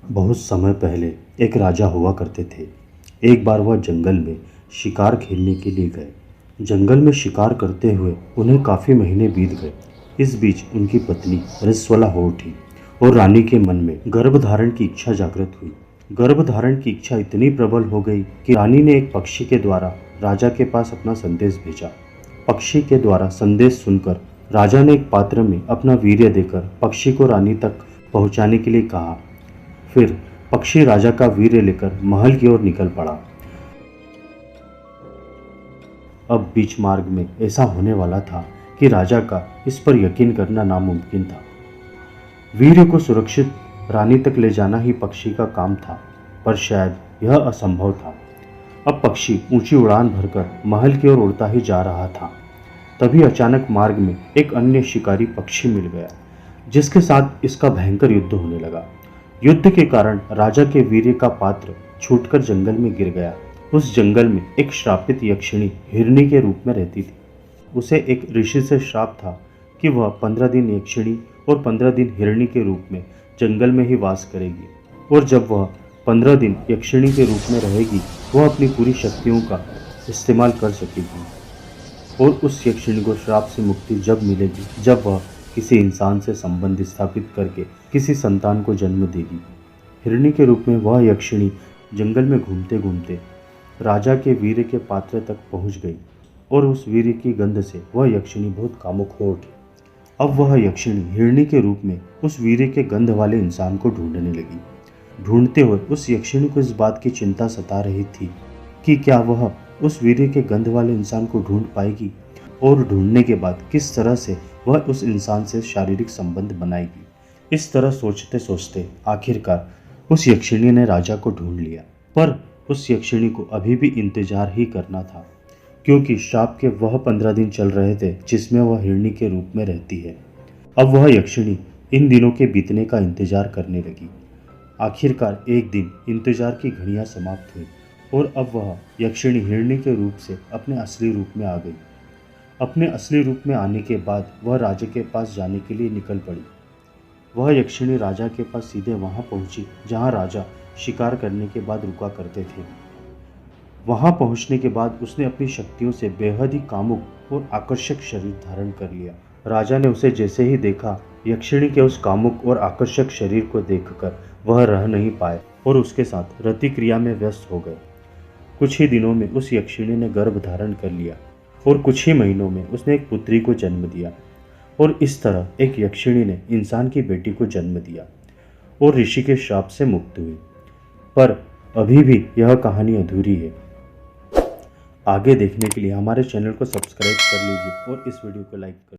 बहुत समय पहले एक राजा हुआ करते थे। एक बार वह जंगल में शिकार खेलने के लिए गए। जंगल में शिकार करते हुए उन्हें काफ़ी महीने बीत गए। इस बीच उनकी पत्नी रसवला हो उठी और रानी के मन में गर्भधारण की इच्छा जागृत हुई। गर्भधारण की इच्छा इतनी प्रबल हो गई कि रानी ने एक पक्षी के द्वारा राजा के पास अपना संदेश भेजा। पक्षी के द्वारा संदेश सुनकर राजा ने एक पात्र में अपना वीर्य देकर पक्षी को रानी तक पहुंचाने के लिए कहा। फिर पक्षी राजा का वीर्य लेकर महल की ओर निकल पड़ा। अब बीच मार्ग में ऐसा होने वाला था कि राजा का इस पर यकीन करना नामुमकिन था। वीर्य को सुरक्षित रानी तक ले जाना ही पक्षी का काम था, पर शायद यह असंभव था। अब पक्षी ऊंची उड़ान भरकर महल की ओर उड़ता ही जा रहा था। तभी अचानक मार्ग में एक अन्य शिकारी पक्षी मिल गया, जिसके साथ इसका भयंकर युद्ध होने लगा। युद्ध के कारण राजा के वीर्य का पात्र छूटकर जंगल में गिर गया। उस जंगल में एक श्रापित यक्षिणी हिरणी के रूप में रहती थी। उसे एक ऋषि से श्राप था कि वह 15 दिन यक्षिणी और 15 दिन हिरणी के रूप में जंगल में ही वास करेगी, और जब वह 15 दिन यक्षिणी के रूप में रहेगी, वह अपनी पूरी शक्तियों का इस्तेमाल कर सकेगी। और उस यक्षिणी को श्राप से मुक्ति जब मिलेगी, जब वह किसी इंसान से संबंध स्थापित करके किसी संतान को जन्म देगी। हिरणी के रूप में वह यक्षिणी जंगल में घूमते घूमते राजा के वीर्य के पात्र तक पहुंच गई, और उस वीर्य की गंध से वह यक्षिणी बहुत कामुक हो उठी। अब वह यक्षिणी हिरणी के रूप में उस वीर्य के गंध वाले इंसान को ढूंढने लगी। ढूंढते हुए उस यक्षिणी को इस बात की चिंता सता रही थी कि क्या वह उस वीर्य के गंध वाले इंसान को ढूंढ पाएगी, और ढूंढने के बाद किस तरह से वह उस इंसान से शारीरिक संबंध बनाएगी। इस तरह सोचते सोचते आखिरकार उस यक्षिणी ने राजा को ढूंढ लिया। पर उस यक्षिणी को अभी भी इंतजार ही करना था, क्योंकि श्राप के वह 15 दिन चल रहे थे जिसमें वह हिरणी के रूप में रहती है। अब वह यक्षिणी इन दिनों के बीतने का इंतजार करने लगी। आखिरकार एक दिन इंतजार की घड़ियां समाप्त हुई, और अब वह यक्षिणी हिरणी के रूप से अपने असली रूप में आ गई। अपने असली रूप में आने के बाद वह राजा के पास जाने के लिए निकल पड़ी। वह यक्षिणी राजा के पास सीधे वहां पहुंची जहां राजा शिकार करने के बाद रुका करते थे। वहां पहुंचने के बाद उसने अपनी शक्तियों से बेहद ही कामुक और आकर्षक शरीर धारण कर लिया। राजा ने उसे जैसे ही देखा, यक्षिणी के उस कामुक और आकर्षक शरीर को देखकर वह रह नहीं पाए और उसके साथ रति क्रिया में व्यस्त हो गए। कुछ ही दिनों में उस यक्षिणी ने गर्भ धारण कर लिया, और कुछ ही महीनों में उसने एक पुत्री को जन्म दिया। और इस तरह एक यक्षिणी ने इंसान की बेटी को जन्म दिया और ऋषि के श्राप से मुक्त हुई। पर अभी भी यह कहानी अधूरी है। आगे देखने के लिए हमारे चैनल को सब्सक्राइब कर लीजिए और इस वीडियो को लाइक कर